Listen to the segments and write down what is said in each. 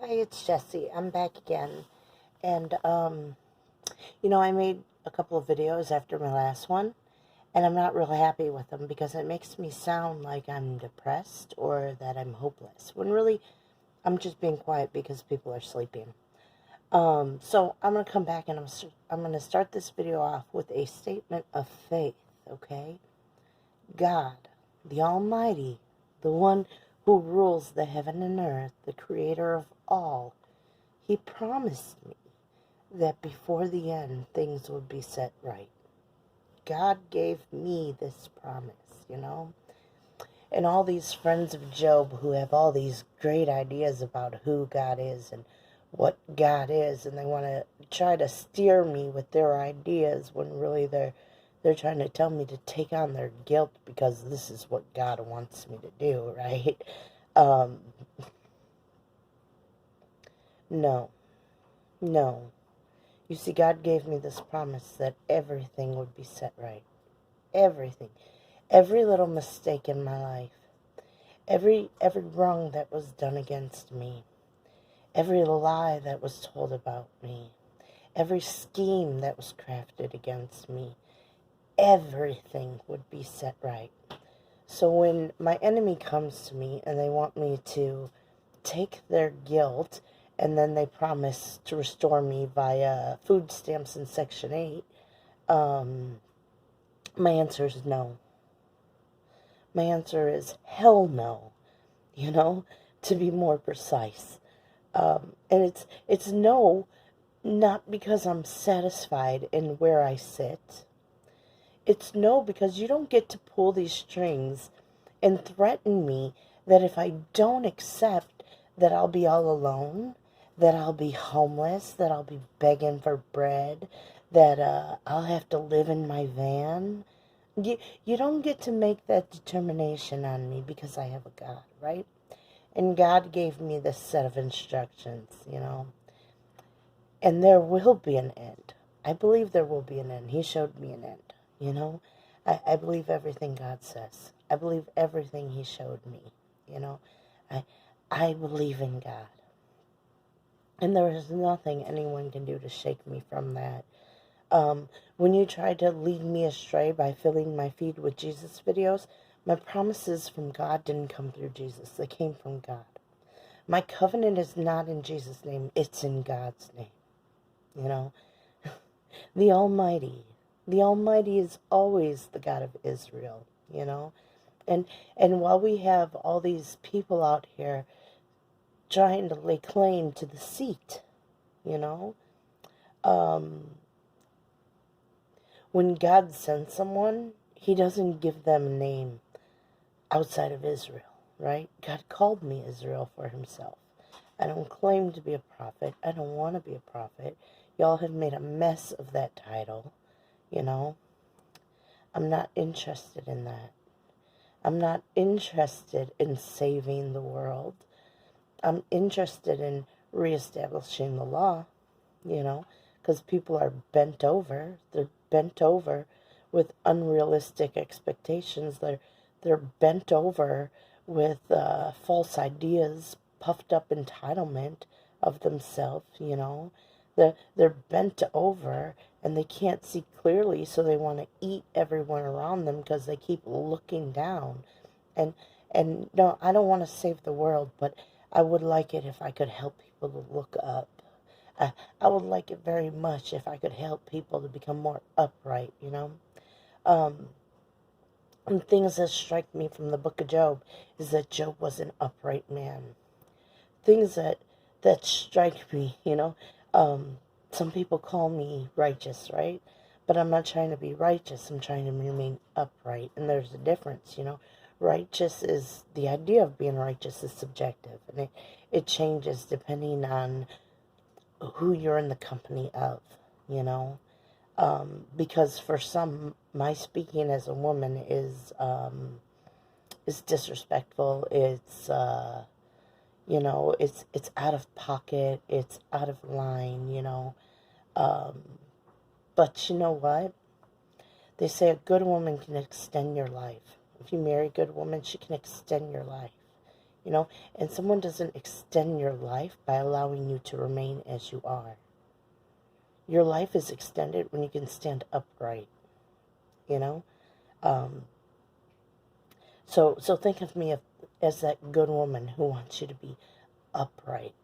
Hi, it's Jessie. I'm back again. And, I made a couple of videos after my last one, and I'm not real happy with them because it makes me sound like I'm depressed or that I'm hopeless, when really I'm just being quiet because people are sleeping. So I'm going to come back and I'm going to start this video off with a statement of faith, okay? God, the Almighty, the one who rules the heaven and earth, the creator of all, He promised me that before the end things would be set right. God gave me this promise. And all these friends of Job who have all these great ideas about who God is and what God is, and they want to try to steer me with their ideas when really they're trying to tell me to take on their guilt because this is what God wants me to do, right? Um, no, no. You see, God gave me this promise that everything would be set right. Everything. Every little mistake in my life. Every wrong that was done against me. Every lie that was told about me. Every scheme that was crafted against me. Everything would be set right. So when my enemy comes to me and they want me to take their guilt and then they promise to restore me via food stamps in Section 8, my answer is no. My answer is hell no, to be more precise. And it's no, not because I'm satisfied in where I sit. It's no because you don't get to pull these strings and threaten me that if I don't accept that I'll be all alone, that I'll be homeless, that I'll be begging for bread, that I'll have to live in my van. You don't get to make that determination on me because I have a God, right? And God gave me this set of instructions. And there will be an end. I believe there will be an end. He showed me an end. I believe everything God says. I believe everything He showed me. You know, I, I believe in God. And there is nothing anyone can do to shake me from that. When you try to lead me astray by filling my feed with Jesus videos, my promises from God didn't come through Jesus. They came from God. My covenant is not in Jesus' name. It's in God's name. You know, the Almighty. The Almighty is always the God of Israel. And while we have all these people out here trying to lay claim to the seat, you know, um, when God sends someone, He doesn't give them a name outside of Israel, right? God called me Israel for Himself. I don't claim to be a prophet. I don't want to be a prophet. Y'all have made a mess of that title, you know. I'm not interested in that. I'm not interested in saving the world. I'm interested in reestablishing the law, because people are bent over. They're bent over with unrealistic expectations. They're bent over with false ideas, puffed up entitlement of themselves. They're bent over and they can't see clearly, so they want to eat everyone around them because they keep looking down. And and no, I don't want to save the world, but I would like it if I could help people to look up. I would like it very much if I could help people to become more upright. Um, and things that strike me from the book of Job is that Job was an upright man. Things that strike me. Some people call me righteous, right? But I'm not trying to be righteous. I'm trying to remain upright. And there's a difference. Righteous is, the idea of being righteous is subjective. And it changes depending on who you're in the company of, you know. Because for some, my speaking as a woman is disrespectful. It's out of pocket. It's out of line. Um, but you know what? They say a good woman can extend your life. If you marry a good woman, she can extend your life. and someone doesn't extend your life by allowing you to remain as you are. Your life is extended when you can stand upright, you know. Um, so think of me as that good woman who wants you to be upright.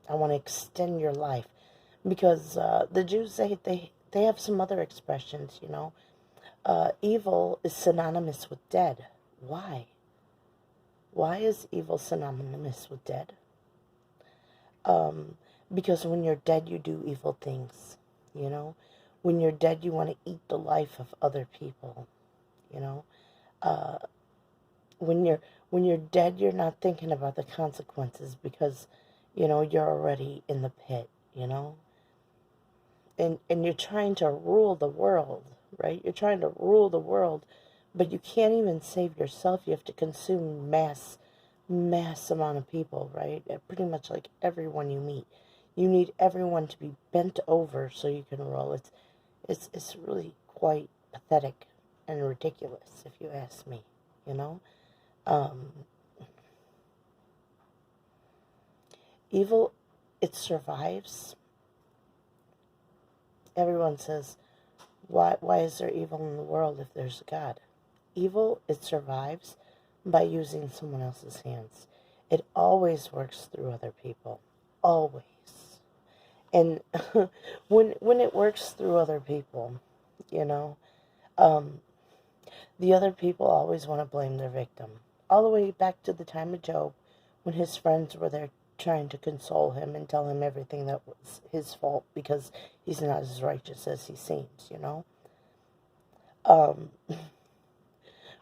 I want to extend your life, because the Jews, they have some other expressions, evil is synonymous with dead. Why? Why is evil synonymous with dead? Because when you're dead, you do evil things, When you're dead, you want to eat the life of other people, you know. Uh, when you're dead, you're not thinking about the consequences, because, you're already in the pit, And you're trying to rule the world, right? You're trying to rule the world, but you can't even save yourself. You have to consume mass amount of people, right? Pretty much like everyone you meet. You need everyone to be bent over so you can roll. It's really quite pathetic and ridiculous, if you ask me, Um, evil, it survives. Everyone says, why is there evil in the world if there's a God? Evil, it survives by using someone else's hands. It always works through other people. Always. And when it works through other people, um, the other people always want to blame their victim. All the way back to the time of Job, when his friends were there trying to console him and tell him everything that was his fault because he's not as righteous as he seems, Um,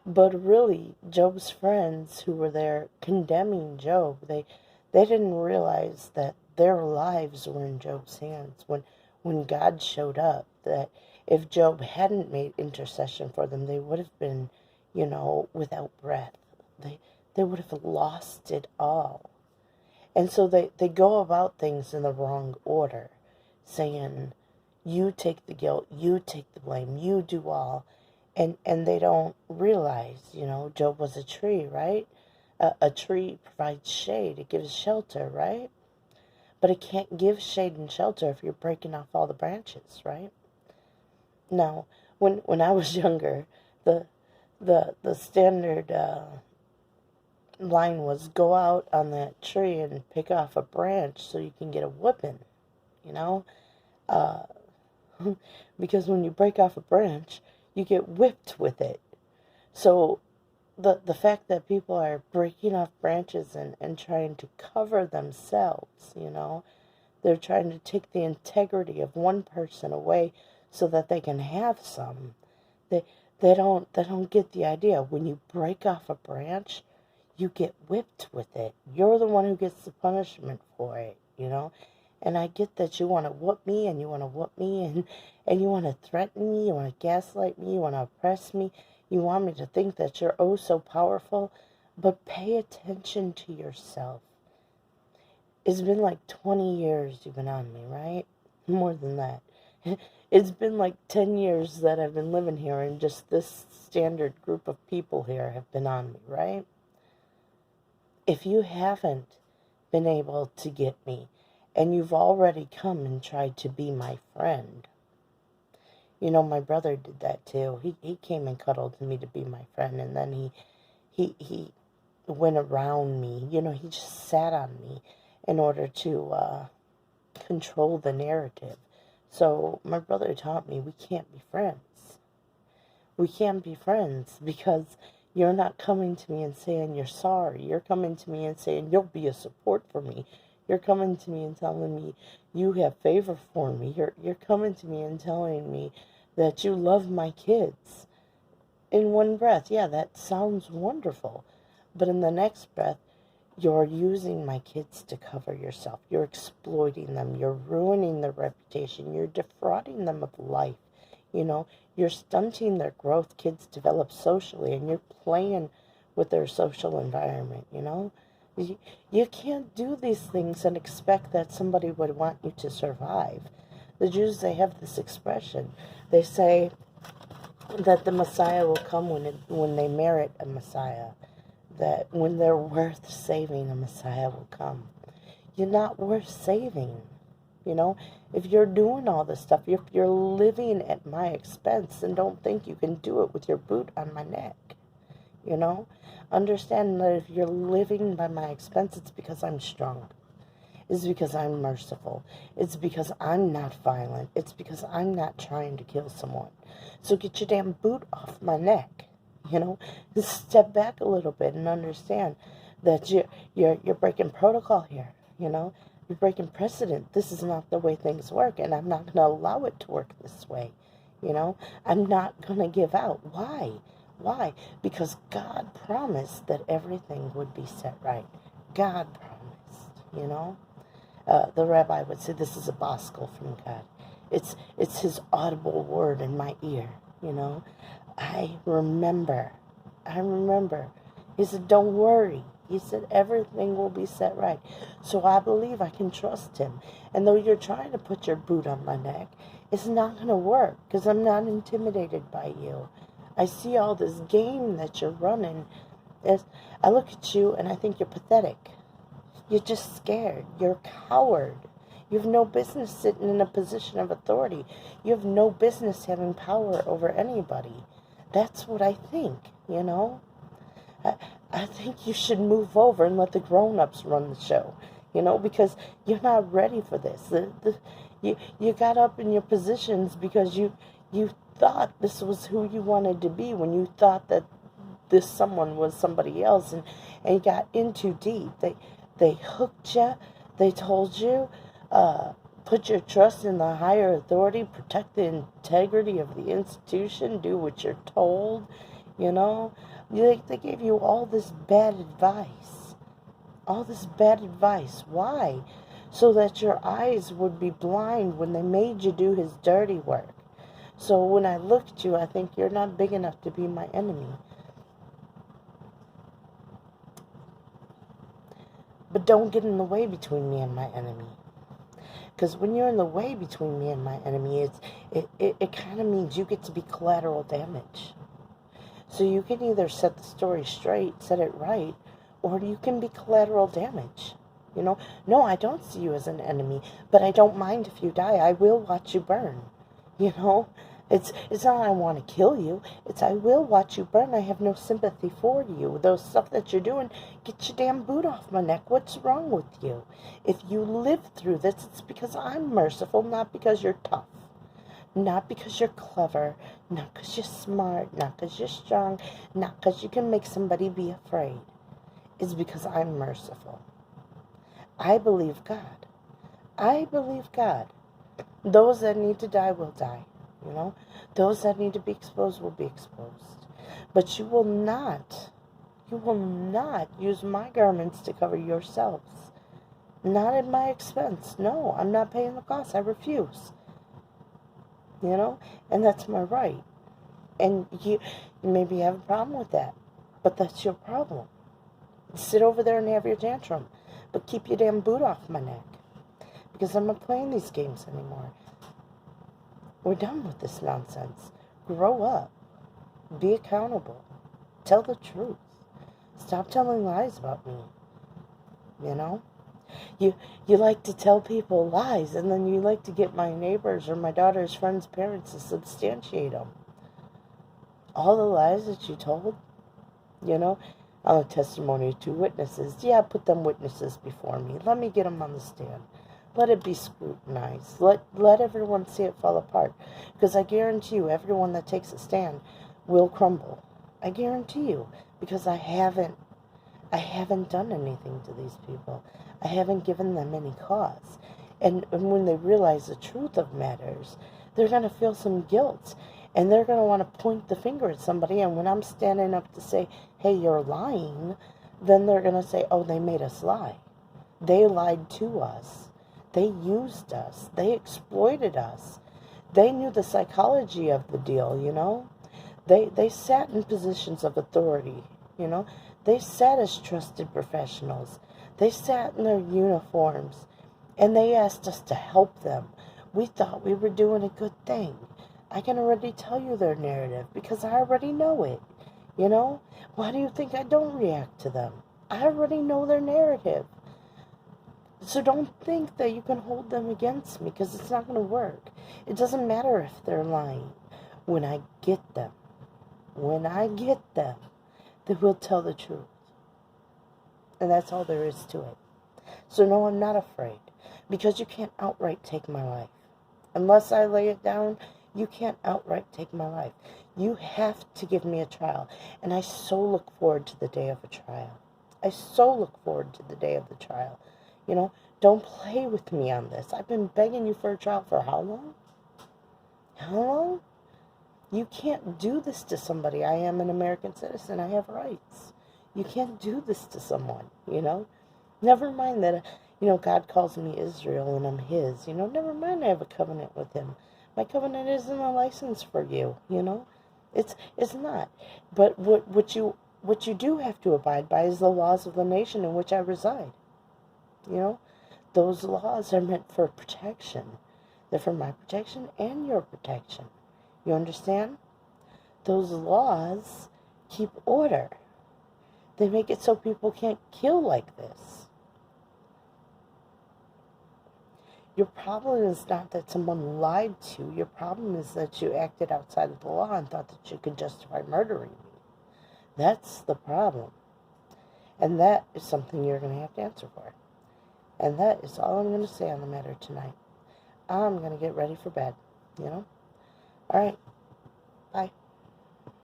but really, Job's friends who were there condemning Job, they didn't realize that their lives were in Job's hands when God showed up, that if Job hadn't made intercession for them, they would have been, without breath. They would have lost it all. And so they go about things in the wrong order, saying, you take the guilt, you take the blame, you do all. And they don't realize, Job was a tree, right? A tree provides shade, it gives shelter, right? But it can't give shade and shelter if you're breaking off all the branches, right? Now, when I was younger, the standard line was go out on that tree and pick off a branch so you can get a whooping, you know? Uh, because when you break off a branch, you get whipped with it. So the fact that people are breaking off branches and trying to cover themselves, they're trying to take the integrity of one person away so that they can have some. They they don't get the idea. When you break off a branch, you get whipped with it. You're the one who gets the punishment for it, And I get that you want to whoop me and you want to whoop me and you want to threaten me, you want to gaslight me, you want to oppress me. You want me to think that you're oh so powerful, but pay attention to yourself. It's been like 20 years you've been on me, right? More than that. It's been like 10 years that I've been living here, and just this standard group of people here have been on me, right? If you haven't been able to get me, and you've already come and tried to be my friend, my brother did that too. He came and cuddled me to be my friend, and then he went around me. He just sat on me in order to control the narrative. So my brother taught me we can't be friends. We can't be friends because you're not coming to me and saying you're sorry. You're coming to me and saying you'll be a support for me. You're coming to me and telling me you have favor for me. You're coming to me and telling me that you love my kids. In one breath, yeah, that sounds wonderful. But in the next breath, you're using my kids to cover yourself. You're exploiting them. You're ruining their reputation. You're defrauding them of life. You're stunting their growth. Kids develop socially, and you're playing with their social environment, You can't do these things and expect that somebody would want you to survive. The Jews, they have this expression. They say that the Messiah will come when they merit a Messiah. that when they're worth saving, a Messiah will come. You're not worth saving. You know, if you're doing all this stuff, if you're living at my expense, then don't think you can do it with your boot on my neck. You know, understand that if you're living by my expense, it's because I'm strong. It's because I'm merciful. It's because I'm not violent. It's because I'm not trying to kill someone. So get your damn boot off my neck. You know, just step back a little bit and understand that you're breaking protocol here. You know, you're breaking precedent. This is not the way things work, and I'm not going to allow it to work this way. You know, I'm not going to give out. Why? Why? Because God promised that everything would be set right. God promised, you know. The rabbi would say this is a gospel from God. It's his audible word in my ear, you know. I remember. He said, don't worry. He said, everything will be set right. So I believe I can trust him. And though you're trying to put your boot on my neck, it's not going to work because I'm not intimidated by you. I see all this game that you're running. I look at you and I think you're pathetic. You're just scared. You're a coward. You have no business sitting in a position of authority. You have no business having power over anybody. That's what I think, you know. I think you should move over and let the grown-ups run the show, you know, because you're not ready for this. You got up in your positions because you thought this was who you wanted to be when you thought that this someone was somebody else, and you got in too deep. They hooked you. They told you, put your trust in the higher authority, protect the integrity of the institution, do what you're told, you know. They gave you all this bad advice. All this bad advice. Why? So that your eyes would be blind when they made you do his dirty work. So when I look at you, I think you're not big enough to be my enemy. But don't get in the way between me and my enemy. Because when you're in the way between me and my enemy, it kind of means you get to be collateral damage. So you can either set the story straight, set it right, or you can be collateral damage. You know, no, I don't see you as an enemy, but I don't mind if you die. I will watch you burn. You know, it's not I want to kill you. It's I will watch you burn. I have no sympathy for you. Those stuff that you're doing, get your damn boot off my neck. What's wrong with you? If you live through this, it's because I'm merciful, not because you're tough. Not because you're clever, not because you're smart, not because you're strong, not because you can make somebody be afraid. It's because I'm merciful. I believe God. I believe God. Those that need to die will die, you know. Those that need to be exposed will be exposed. But you will not use my garments to cover yourselves. Not at my expense. No, I'm not paying the cost. I refuse. You know, and that's my right. And you maybe have a problem with that, but that's your problem. Sit over there and have your tantrum, but keep your damn boot off my neck, because I'm not playing these games anymore. We're done with this nonsense. Grow up. Be accountable. Tell the truth. Stop telling lies about me. You know? You like to tell people lies, and then you like to get my neighbors or my daughter's friends' parents to substantiate them. All the lies that you told, you know, on the testimony of 2 witnesses. Yeah, put them witnesses before me. Let me get them on the stand. Let it be scrutinized. Let everyone see it fall apart. Because I guarantee you, everyone that takes a stand will crumble. I guarantee you, because I haven't done anything to these people. I haven't given them any cause. And when they realize the truth of matters, they're going to feel some guilt. And they're going to want to point the finger at somebody. And when I'm standing up to say, hey, you're lying, then they're going to say, oh, they made us lie. They lied to us. They used us. They exploited us. They knew the psychology of the deal, you know. They sat in positions of authority, you know. They sat as trusted professionals. They sat in their uniforms, and they asked us to help them. We thought we were doing a good thing. I can already tell you their narrative because I already know it. You know? Why do you think I don't react to them? I already know their narrative. So don't think that you can hold them against me, because it's not going to work. It doesn't matter if they're lying. When I get them, they will tell the truth. And that's all there is to it. So no, I'm not afraid. Because you can't outright take my life. Unless I lay it down, you can't outright take my life. You have to give me a trial. And I so look forward to the day of a trial. I so look forward to the day of the trial. You know, don't play with me on this. I've been begging you for a trial for how long? How long? You can't do this to somebody. I am an American citizen. I have rights. You can't do this to someone, you know? Never mind that, God calls me Israel and I'm his. Never mind I have a covenant with him. My covenant isn't a license for you, It's not. But what you do have to abide by is the laws of the nation in which I reside. Those laws are meant for protection. They're for my protection and your protection. You understand? Those laws keep order. They make it so people can't kill like this. Your problem is not that someone lied to you. Your problem is that you acted outside of the law and thought that you could justify murdering me. That's the problem. And that is something you're going to have to answer for. And that is all I'm going to say on the matter tonight. I'm going to get ready for bed, All right. Bye.